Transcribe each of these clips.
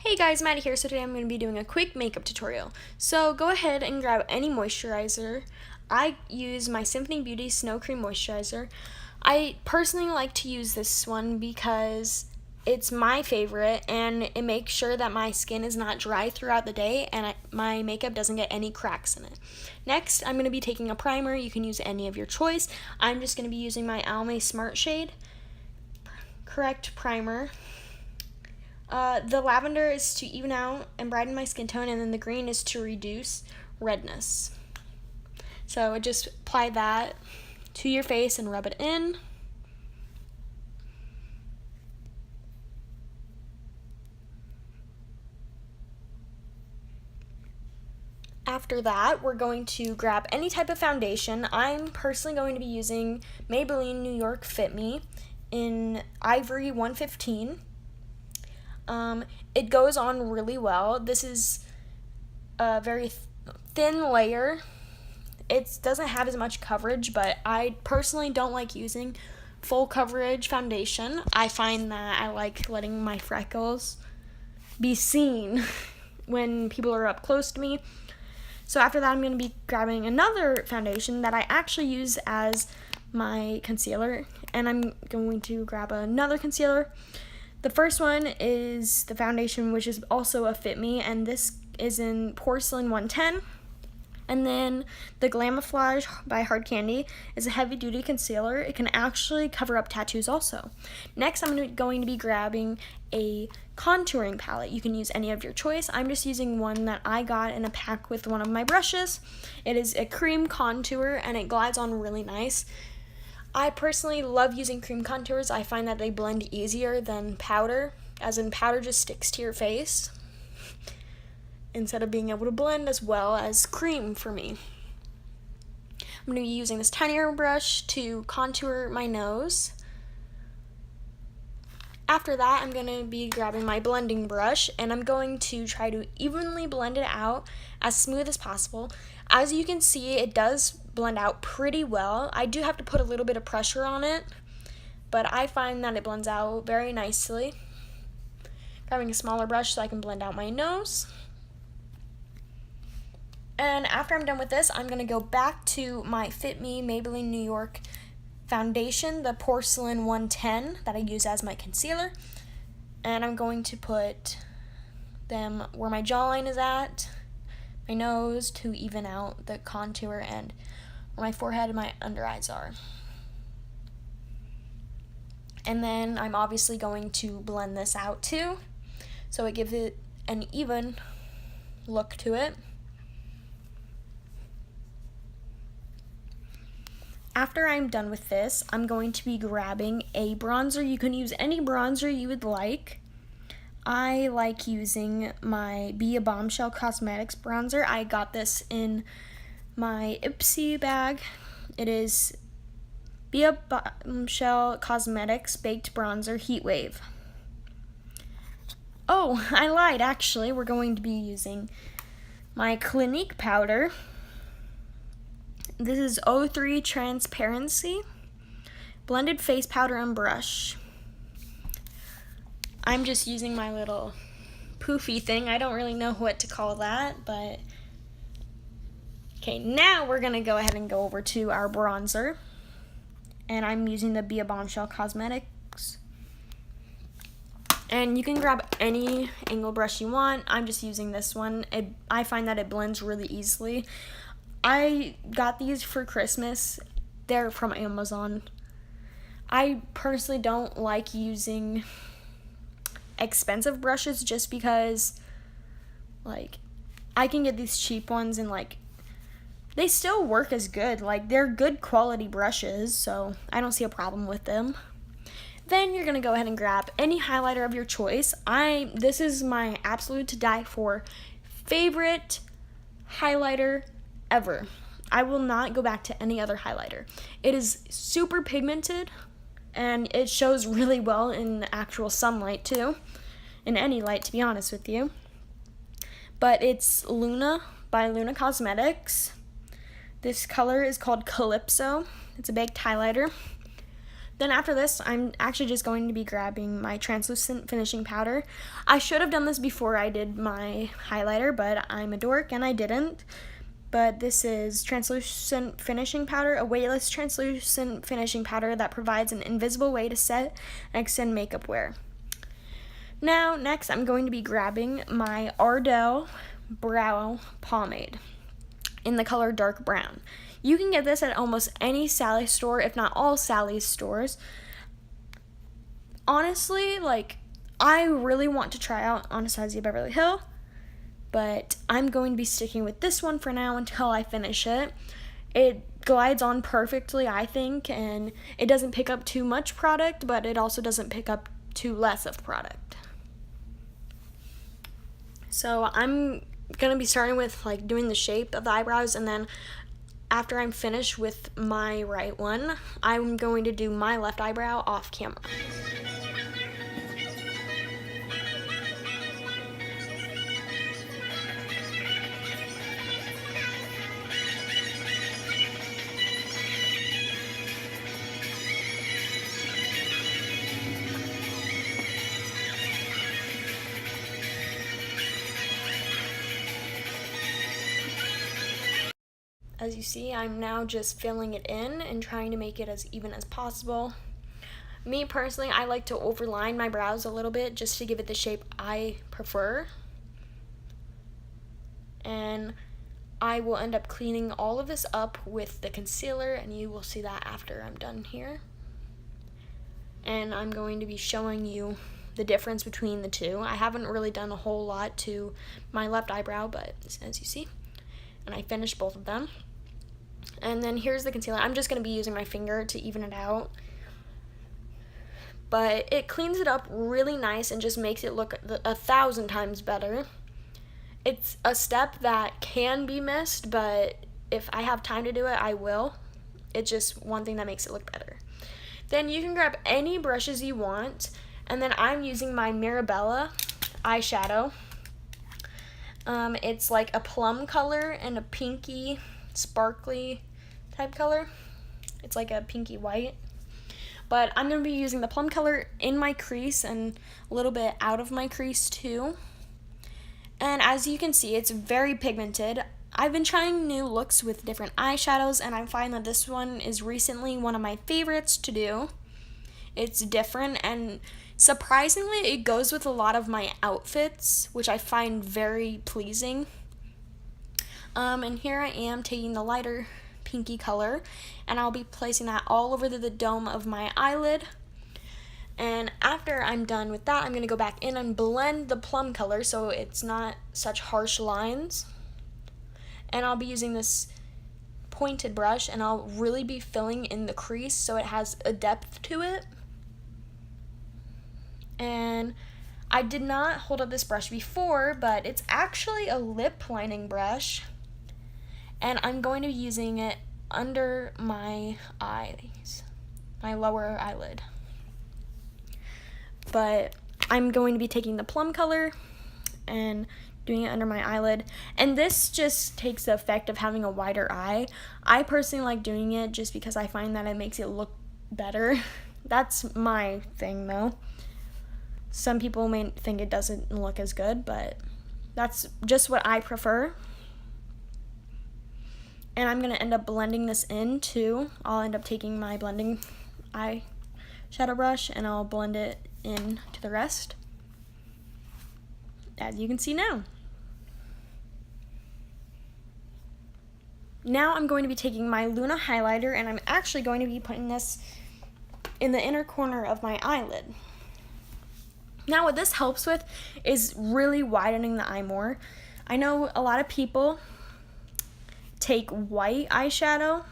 Hey guys, Maddie here. So today I'm going to be doing a quick makeup tutorial. So go ahead and grab any moisturizer. I use my Symphony Beauty Snow Cream Moisturizer. I personally like to use this one because it's my favorite and it makes sure that my skin is not dry throughout the day and my makeup doesn't get any cracks in it. Next, I'm going to be taking a primer. You can use any of your choice. I'm just going to be using my Almay Smart Shade Correct Primer. The lavender is to even out and brighten my skin tone, and then the green is to reduce redness. So just apply that to your face and rub it in. After that, we're going to grab any type of foundation. I'm personally going to be using Maybelline New York Fit Me in Ivory 115. It goes on really well. This is a very thin layer. It doesn't have as much coverage, but I personally don't like using full coverage foundation. I find that I like letting my freckles be seen when people are up close to me. So after that, I'm going to be grabbing another foundation that I actually use as my concealer, and I'm going to grab another concealer. The first one is the foundation, which is also a Fit Me, and this is in Porcelain 110. And then the Glamoflauge by Hard Candy is a heavy-duty concealer. It can actually cover up tattoos also. Next, I'm going to be grabbing a contouring palette. You can use any of your choice. I'm just using one that I got in a pack with one of my brushes. It is a cream contour, and it glides on really nice. I personally love using cream contours. I find that they blend easier than powder, as in powder just sticks to your face instead of being able to blend as well as cream for me. I'm going to be using this tinier brush to contour my nose. After that, I'm going to be grabbing my blending brush, and I'm going to try to evenly blend it out as smooth as possible. As you can see, it does blend out pretty well. I do have to put a little bit of pressure on it, but I find that it blends out very nicely. Grabbing a smaller brush so I can blend out my nose. And after I'm done with this, I'm going to go back to my Fit Me Maybelline New York foundation, the Porcelain 110 that I use as my concealer. And I'm going to put them where my jawline is at, my nose to even out the contour, and where my forehead and my under eyes are. And then I'm obviously going to blend this out too, so it gives it an even look to it. After I'm done with this, I'm going to be grabbing a bronzer. You can use any bronzer you would like. I like using my Bombshell Cosmetics bronzer. I got this in my Ipsy bag. It is Bombshell Cosmetics Baked Bronzer Heat Wave. Oh, I lied, actually. We're going to be using my Clinique powder. This is 03 Transparency Blended Face Powder and Brush. I'm just using my little poofy thing. I don't really know what to call that, but okay, now we're gonna go ahead and go over to our bronzer, and I'm using the Bombshell Cosmetics. And you can grab any angle brush you want. I'm just using this one. I find that it blends really easily. I got these for Christmas. They're from Amazon. I personally don't like using expensive brushes just because, like, I can get these cheap ones and, like, they still work as good. Like, they're good quality brushes, so I don't see a problem with them. Then you're going to go ahead and grab any highlighter of your choice. This is my absolute to die for favorite highlighter ever. I will not go back to any other highlighter. It is super pigmented, and it shows really well in actual sunlight too, in any light, to be honest with you. But it's Luna by Luna Cosmetics. This color is called Calypso. It's a baked highlighter. Then after this, I'm actually just going to be grabbing my translucent finishing powder. I should have done this before I did my highlighter, but I'm a dork and I didn't. But this is translucent finishing powder, a weightless translucent finishing powder that provides an invisible way to set and extend makeup wear. Now, next I'm going to be grabbing my Ardell Brow Pomade in the color dark brown. You can get this at almost any Sally store, if not all Sally's stores. Honestly, like, I really want to try out Anastasia Beverly Hills, but I'm going to be sticking with this one for now until I finish it. It glides on perfectly, I think, and it doesn't pick up too much product, but it also doesn't pick up too less of product. So I'm going to be starting with like doing the shape of the eyebrows, and then after I'm finished with my right one, I'm going to do my left eyebrow off camera. As you see, I'm now just filling it in and trying to make it as even as possible. Me personally, I like to overline my brows a little bit just to give it the shape I prefer. And I will end up cleaning all of this up with the concealer, and you will see that after I'm done here. And I'm going to be showing you the difference between the two. I haven't really done a whole lot to my left eyebrow, but as you see, and I finished both of them. And then here's the concealer. I'm just going to be using my finger to even it out. But it cleans it up really nice and just makes it look 1,000 times better. It's a step that can be missed, but if I have time to do it, I will. It's just one thing that makes it look better. Then you can grab any brushes you want, and then I'm using my Mirabella eyeshadow. It's like a plum color and a pinky sparkly type color. It's like a pinky white. But I'm going to be using the plum color in my crease and a little bit out of my crease too. And as you can see, it's very pigmented. I've been trying new looks with different eyeshadows, and I find that this one is recently one of my favorites to do. It's different, and surprisingly, it goes with a lot of my outfits, which I find very pleasing. And here I am taking the lighter pinky color, and I'll be placing that all over the dome of my eyelid. And after I'm done with that, I'm going to go back in and blend the plum color so it's not such harsh lines. And I'll be using this pointed brush, and I'll really be filling in the crease so it has a depth to it. And I did not hold up this brush before, but it's actually a lip lining brush. And I'm going to be using it under my eyes, my lower eyelid. But I'm going to be taking the plum color and doing it under my eyelid. And this just takes the effect of having a wider eye. I personally like doing it just because I find that it makes it look better. That's my thing though. Some people may think it doesn't look as good, but that's just what I prefer. And I'm going to end up blending this in too. I'll end up taking my blending eyeshadow brush and I'll blend it in to the rest, as you can see now. Now I'm going to be taking my Luna highlighter, and I'm actually going to be putting this in the inner corner of my eyelid. Now what this helps with is really widening the eye more. I know a lot of people take white eyeshadow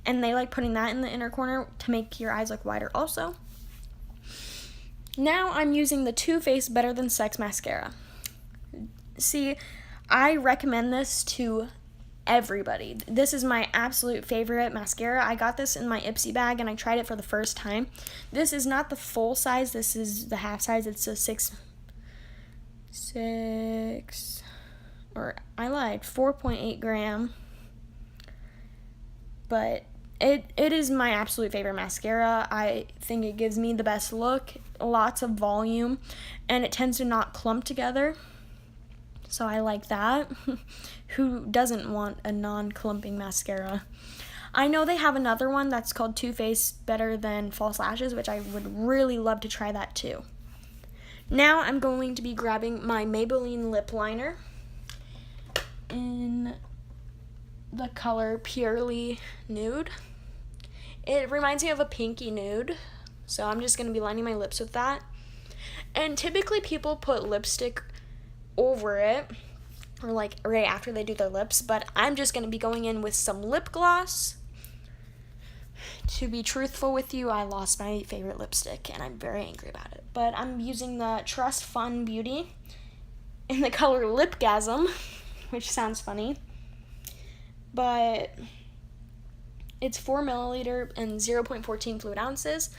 and they like putting that in the inner corner to make your eyes look wider also. Now I'm using the Too Faced Better Than Sex mascara. See, I recommend this to everybody. This is my absolute favorite mascara. I got this in my Ipsy bag and I tried it for the first time. This is not the full size, this is the half size. It's a 4.8 gram. But It is my absolute favorite mascara. I think it gives me the best look, lots of volume, and it tends to not clump together. So I like that. Who doesn't want a non-clumping mascara? I know they have another one that's called Too Faced Better Than False Lashes, which I would really love to try that too. Now I'm going to be grabbing my Maybelline lip liner in the color Purely Nude. It reminds me of a pinky nude, so I'm just going to be lining my lips with that. And typically people put lipstick over it, or like right after they do their lips, but I'm just going to be going in with some lip gloss. To be truthful with you, I lost my favorite lipstick and I'm very angry about it. But I'm using the Trust Fun Beauty in the color Lipgasm, which sounds funny. But it's 4 milliliter and 0.14 fluid ounces.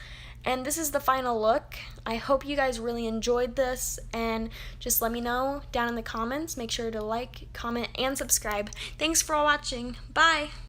And this is the final look. I hope you guys really enjoyed this, and just let me know down in the comments. Make sure to like, comment, and subscribe. Thanks for watching. Bye!